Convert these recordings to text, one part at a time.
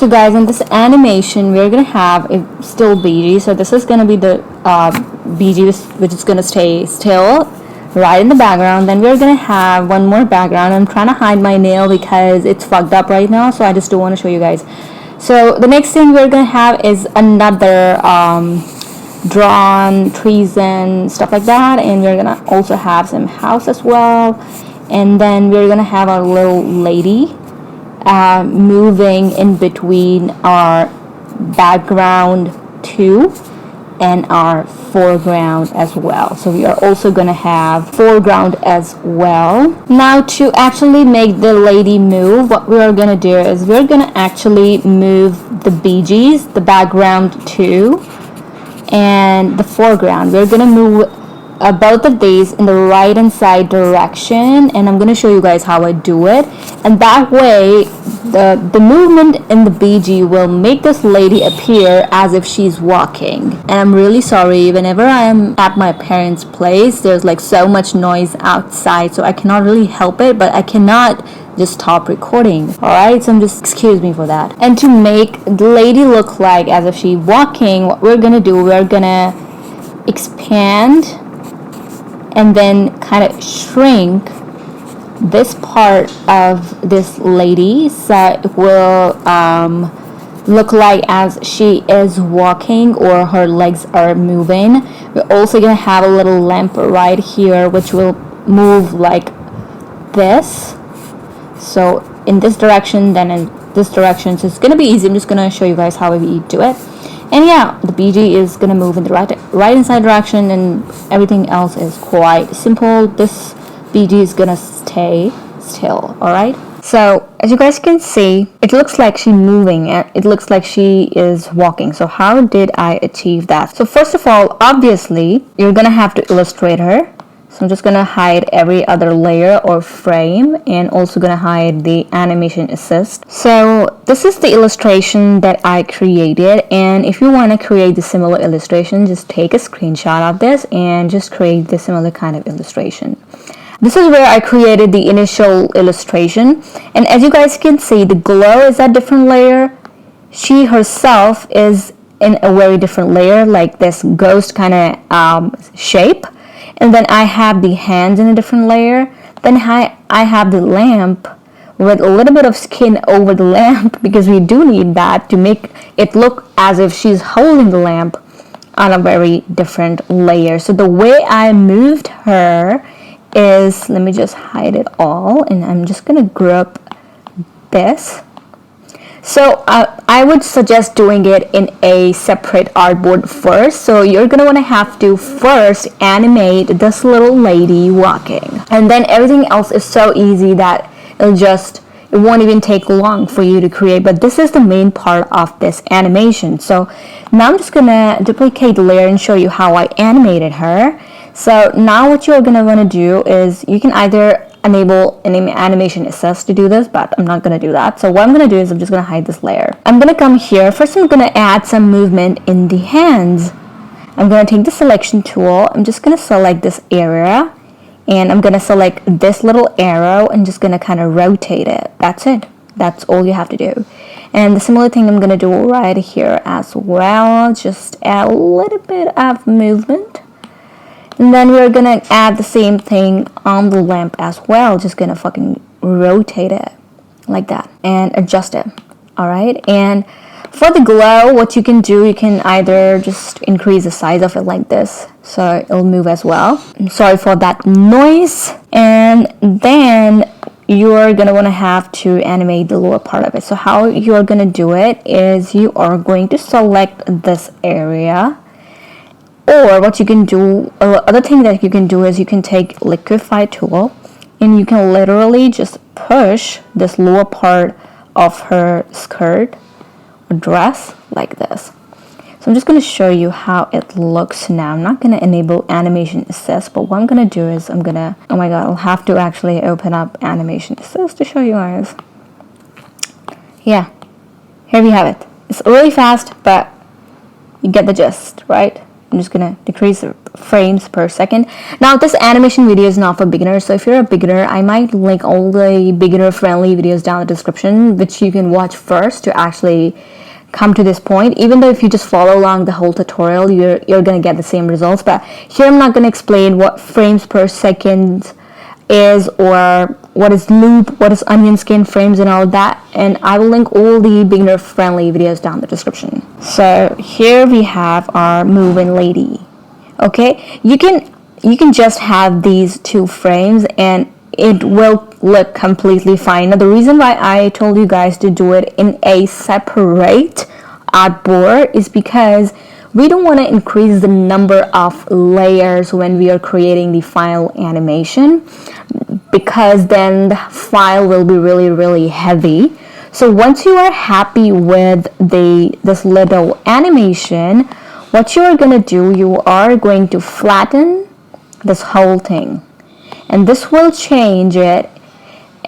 So guys, in this animation, we're gonna have a still BG. So this is gonna be the BG which is gonna stay still right in the background. Then we're gonna have one more background. I'm trying to hide my nail because it's fucked up right now, so I just don't want to show you guys. So the next thing we're gonna have is another drawn trees and stuff like that, and we're gonna also have some house as well, and then we're gonna have our little lady moving in between our background 2 and our foreground as well. So we are also going to have foreground as well. Now to actually make the lady move, what we are going to do is we're going to actually move the BGs, the background 2 and the foreground. We're going to move both of these in the right hand side direction, and I'm going to show you guys how I do it, and that way the movement in the BG will make this lady appear as if she's walking. And I'm really sorry, whenever I am at my parents' place, there's like so much noise outside, so I cannot really help it, but I cannot just stop recording. Alright, so just excuse me for that. And to make the lady look like as if she's walking, what we're gonna do, we're gonna expand and then kind of shrink this part of this lady so it will look like as she is walking or her legs are moving. We're also gonna have a little lamp right here which will move like this, so in this direction, then in this direction. So it's gonna be easy. I'm just gonna show you guys how we do it. And yeah, the BG is gonna move in the right inside direction, and everything else is quite simple. This BG is gonna stay still. Alright, so as you guys can see, it looks like she's moving and it looks like she is walking. So how did I achieve that? So first of all, obviously you're gonna have to illustrate her. So I'm just gonna hide every other layer or frame, and also gonna hide the animation assist. So this is the illustration that I created, and if you want to create the similar illustration, just take a screenshot of this and just create the similar kind of illustration. This is where I created the initial illustration, and as you guys can see, the glow is a different layer. She herself is in a very different layer, like this ghost kind of shape. And then I have the hands in a different layer. Then I have the lamp with a little bit of skin over the lamp, because we do need that to make it look as if she's holding the lamp on a very different layer. So the way I moved her is, let me just hide it all, and I'm just gonna group this. So I would suggest doing it in a separate artboard first. So you're gonna want to have to first animate this little lady walking, and then everything else is so easy that it won't even take long for you to create. But this is the main part of this animation. So now I'm just gonna duplicate the layer and show you how I animated her. So now what you're gonna want to do is, you can either enable an animation assist to do this, but I'm not going to do that. So what I'm going to do is I'm just going to hide this layer. I'm going to come here. First I'm going to add some movement in the hands. I'm going to take the selection tool. I'm just going to select this area, and I'm going to select this little arrow and just going to kind of rotate it. That's it. That's all you have to do. And the similar thing I'm going to do right here as well. Just add a little bit of movement. And then we're gonna add the same thing on the lamp as well. Just gonna fucking rotate it like that and adjust it. Alright, and for the glow, what you can do, you can either just increase the size of it like this, so it'll move as well. I'm sorry for that noise. And then you're gonna want to have to animate the lower part of it. So how you're gonna do it is, you are going to select this area. Or what you can do, other thing that you can do is, you can take liquify tool and you can literally just push this lower part of her skirt or dress like this. So I'm just going to show you how it looks now. I'm not going to enable animation assist, but what I'm going to do is oh my god, I'll have to actually open up animation assist to show you guys. Yeah, here we have it. It's really fast, but you get the gist, right? I'm just gonna decrease the frames per second. Now this animation video is not for beginners, so if you're a beginner, I might link all the beginner friendly videos down in the description, which you can watch first to actually come to this point. Even though if you just follow along the whole tutorial, you're gonna get the same results. But here I'm not gonna explain what frames per second is, or what is loop, what is onion skin frames and all that, and I will link all the beginner friendly videos down in the description. So here we have our moving lady. Okay, you can just have these 2 frames and it will look completely fine. Now the reason why I told you guys to do it in a separate artboard is because we don't want to increase the number of layers when we are creating the final animation, because then the file will be really heavy. So once you are happy with this little animation, what you are going to do, you are going to flatten this whole thing, and this will change it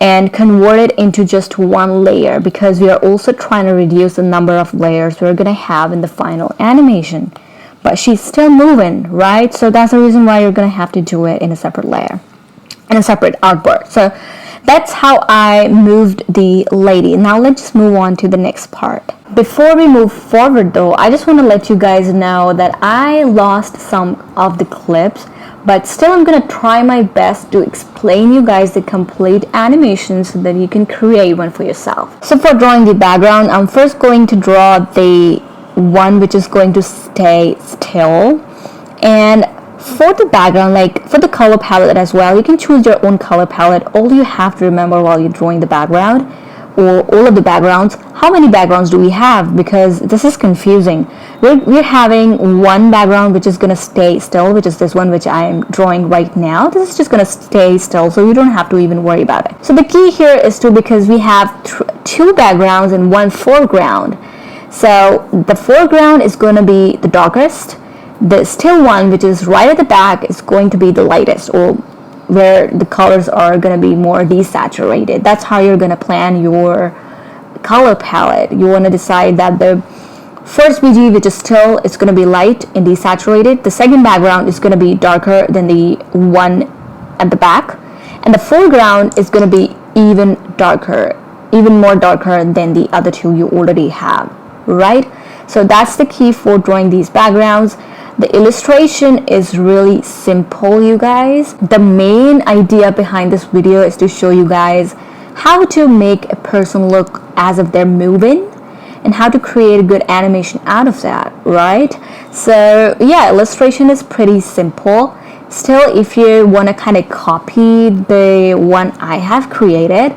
and convert it into just 1 layer, because we are also trying to reduce the number of layers we're going to have in the final animation. But she's still moving, right? So that's the reason why you're going to have to do it in a separate layer, in a separate artboard. So that's how I moved the lady. Now let's just move on to the next part. Before we move forward though, I just want to let you guys know that I lost some of the clips, but still I'm gonna try my best to explain you guys the complete animation so that you can create one for yourself. So for drawing the background, I'm first going to draw the one which is going to stay still, and for the background, like for the color palette as well, you can choose your own color palette. All you have to remember while you're drawing the background, or all of the backgrounds, how many backgrounds do we have, because this is confusing. We're having one background which is going to stay still, which is this one which I am drawing right now. This is just going to stay still, so you don't have to even worry about it. So the key here is because we have 2 backgrounds and 1 foreground. So the foreground is going to be the darkest. The still one, which is right at the back, is going to be the lightest, or where the colors are going to be more desaturated. That's how you're going to plan your color palette. You want to decide that the first BG, which is still, it's going to be light and desaturated. The second background is going to be darker than the one at the back, and the foreground is going to be even darker, even more darker than the other 2 you already have, right? So that's the key for drawing these backgrounds. The illustration is really simple, you guys. The main idea behind this video is to show you guys how to make a person look as if they're moving, and how to create a good animation out of that, right? So yeah, illustration is pretty simple. Still, if you want to kind of copy the one I have created,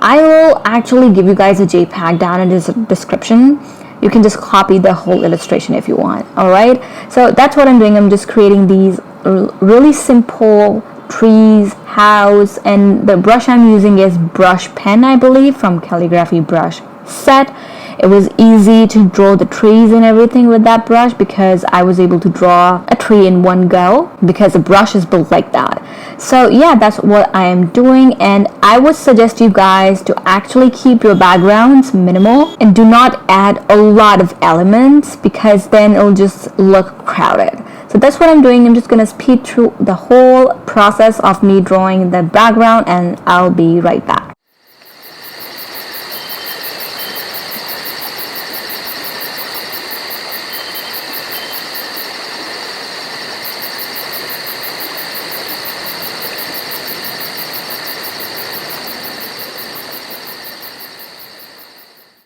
I will actually give you guys a JPEG down in the description. You can just copy the whole illustration if you want. All right, so that's what I'm doing. I'm just creating these really simple trees, house, and the brush I'm using is brush pen, I believe, from calligraphy brush set. It was easy to draw the trees and everything with that brush, because I was able to draw a tree in one go, because the brush is built like that. So yeah, that's what I am doing, and I would suggest you guys to actually keep your backgrounds minimal and do not add a lot of elements, because then it'll just look crowded. So that's what I'm doing. I'm just gonna speed through the whole process of me drawing the background, and I'll be right back.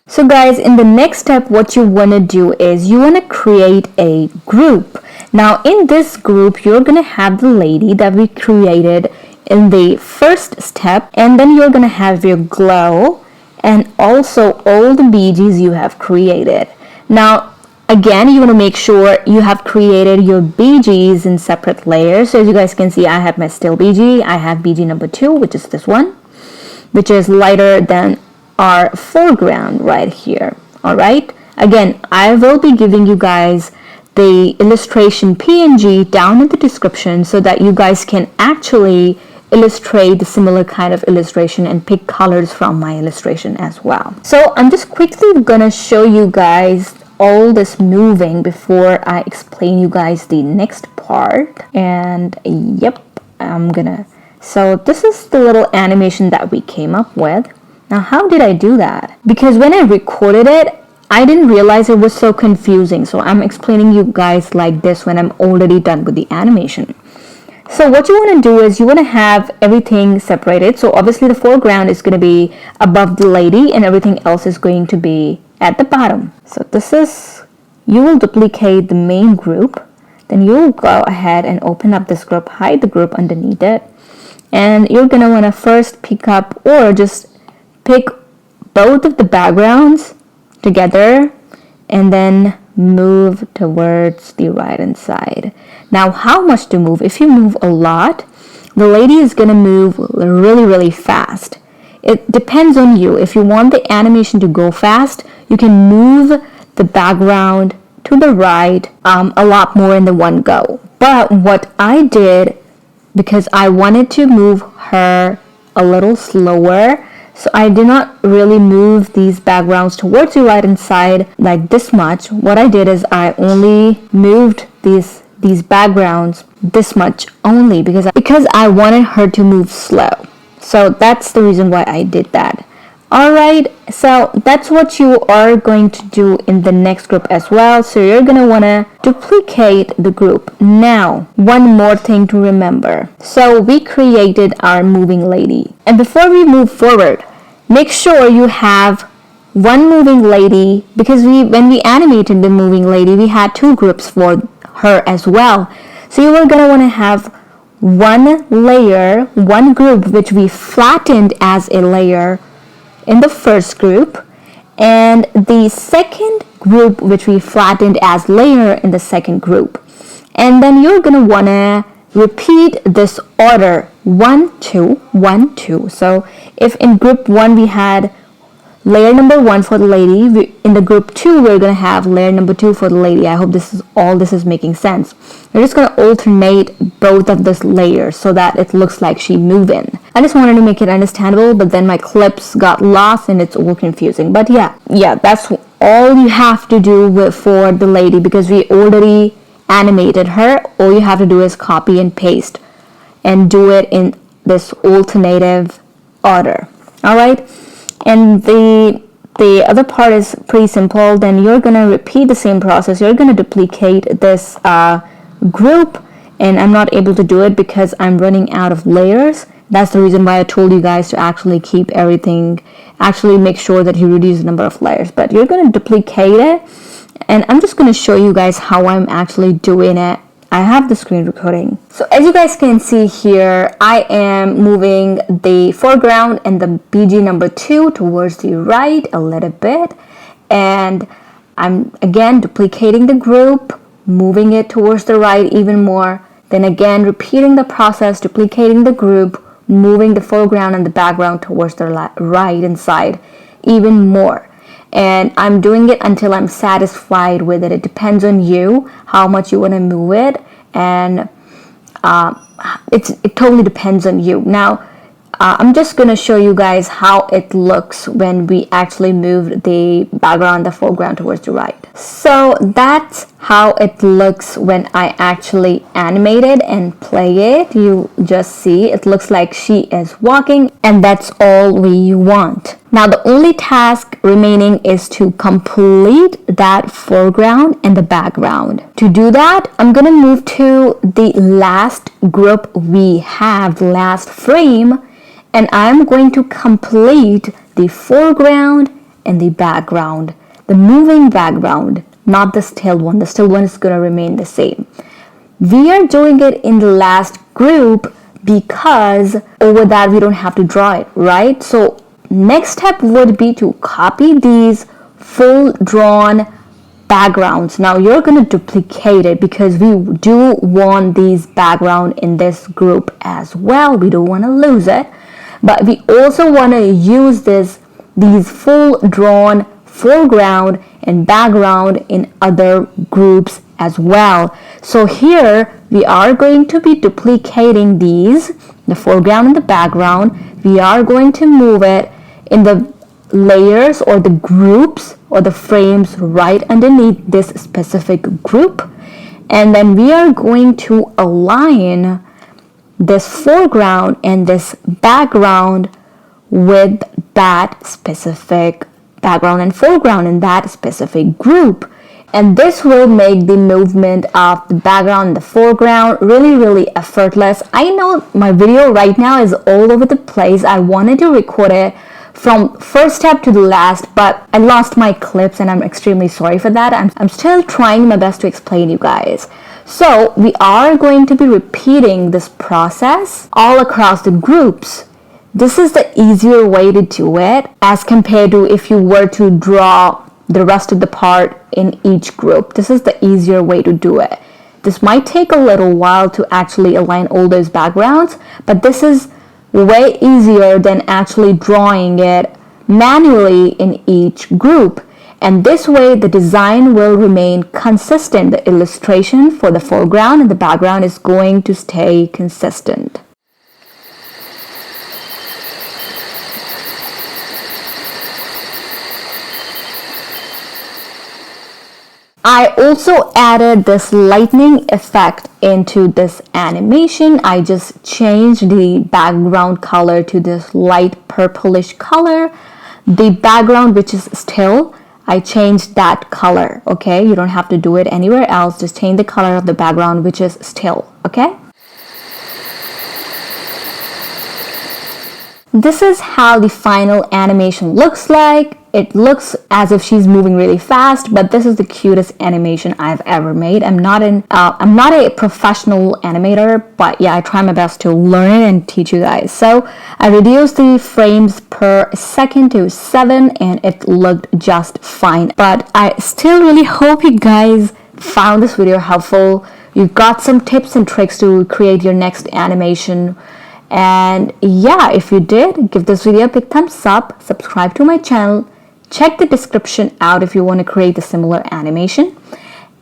So guys, in the next step, what you want to do is you want to create a group. Now in this group, you're going to have the lady that we created in the first step, and then you're going to have your glow and also all the BGs you have created. Now again, you want to make sure you have created your BGs in separate layers. So as you guys can see, I have my still BG. I have BG number 2, which is this one, which is lighter than our foreground right here. All right, again, I will be giving you guys the illustration PNG down in the description, so that you guys can actually illustrate the similar kind of illustration and pick colors from my illustration as well. So I'm just quickly gonna show you guys all this moving before I explain you guys the next part. And yep, so this is the little animation that we came up with. Now, how did I do that? Because when I recorded it, I didn't realize it was so confusing. So I'm explaining you guys like this when I'm already done with the animation. So what you want to do is you want to have everything separated. So obviously the foreground is going to be above the lady and everything else is going to be at the bottom. So you will duplicate the main group. Then you'll go ahead and open up this group, hide the group underneath it. And you're going to want to first pick up or just pick both of the backgrounds together and then move towards the right hand side. Now, how much to move? If you move a lot, the lady is going to move really, really fast. It depends on you. If you want the animation to go fast, you can move the background to the right a lot more in the one go. But what I did, because I wanted to move her a little slower, so I did not really move these backgrounds towards the right hand side like this much. What I did is I only moved these backgrounds this much only because I wanted her to move slow. So that's the reason why I did that. Alright, so that's what you are going to do in the next group as well. So you're going to want to duplicate the group. Now, one more thing to remember. So we created our moving lady. And before we move forward, make sure you have one moving lady, because when we animated the moving lady, we had two groups for her as well. So you are going to want to have one layer, one group which we flattened as a layer in the first group, and the second group which we flattened as layer in the second group. And then you're going to want to repeat this order 1 2 1 2. So if in group 1 we had layer number 1 for the lady, in the group 2 we're going to have layer number 2 for the lady. I hope this is making sense. We're just going to alternate both of those layers so that it looks like she moving. I just wanted to make it understandable, but then my clips got lost and it's all confusing. But yeah, that's all you have to do for the lady, because we already animated her. All you have to do is copy and paste and do it in this alternative order. All right. And the other part is pretty simple. Then you're going to repeat the same process. You're going to duplicate this group, and I'm not able to do it because I'm running out of layers. That's the reason why I told you guys to actually keep everything, actually make sure that you reduce the number of layers. But you're going to duplicate it, and I'm just going to show you guys how I'm actually doing it. I have the screen recording. So as you guys can see here, I am moving the foreground and the BG number 2 towards the right a little bit. And I'm again duplicating the group, moving it towards the right even more. Then again, repeating the process, duplicating the group, moving the foreground and the background towards the right and side even more. And I'm doing it until I'm satisfied with it. It depends on you how much you want to move it, and it totally depends on you. Now I'm just going to show you guys how it looks when we actually move the background, the foreground towards the right. So that's how it looks when I actually animate it and play it. You just see it looks like she is walking, and that's all we want. Now the only task remaining is to complete that foreground and the background. To do that, I'm going to move to the last group we have, the last frame, and I'm going to complete the foreground and the background, the moving background, not the still one. The still one is going to remain the same. We are doing it in the last group because over that we don't have to draw it, right? So next step would be to copy these full drawn backgrounds. Now you're going to duplicate it because we do want these background in this group as well. We don't want to lose it. But we also want to use these full drawn foreground and background in other groups as well. So here we are going to be duplicating these, the foreground and the background. We are going to move it in the layers or the groups or the frames right underneath this specific group, and then we are going to align this foreground and this background with that specific background and foreground in that specific group. And this will make the movement of the background and the foreground really effortless. I know my video right now is all over the place. I wanted to record it from first step to the last, but I lost my clips and I'm extremely sorry for that. I'm still trying my best to explain you guys. So we are going to be repeating this process all across the groups. This is the easier way to do it as compared to if you were to draw the rest of the part in each group. This is the easier way to do it. This might take a little while to actually align all those backgrounds, but this is way easier than actually drawing it manually in each group. And this way the design will remain consistent. The illustration for the foreground and the background is going to stay consistent. I also added this lightning effect into this animation. I just changed the background color to this light purplish color. The background, which is still, I changed that color, okay? You don't have to do it anywhere else. Just change the color of the background, which is still, okay? This is how the final animation looks like. It looks as if she's moving really fast, but this is the cutest animation I've ever made. I'm not a professional animator, but yeah, I try my best to learn it and teach you guys. So I reduced the frames per second to 7 and it looked just fine. But I still really hope you guys found this video helpful. You got some tips and tricks to create your next animation. And yeah, if you did, give this video a big thumbs up, subscribe to my channel, check the description out if you want to create a similar animation,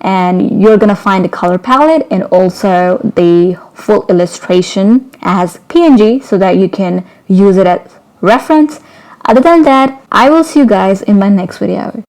and you're gonna find the color palette and also the full illustration as PNG so that you can use it as reference. Other than that, I will see you guys in my next video.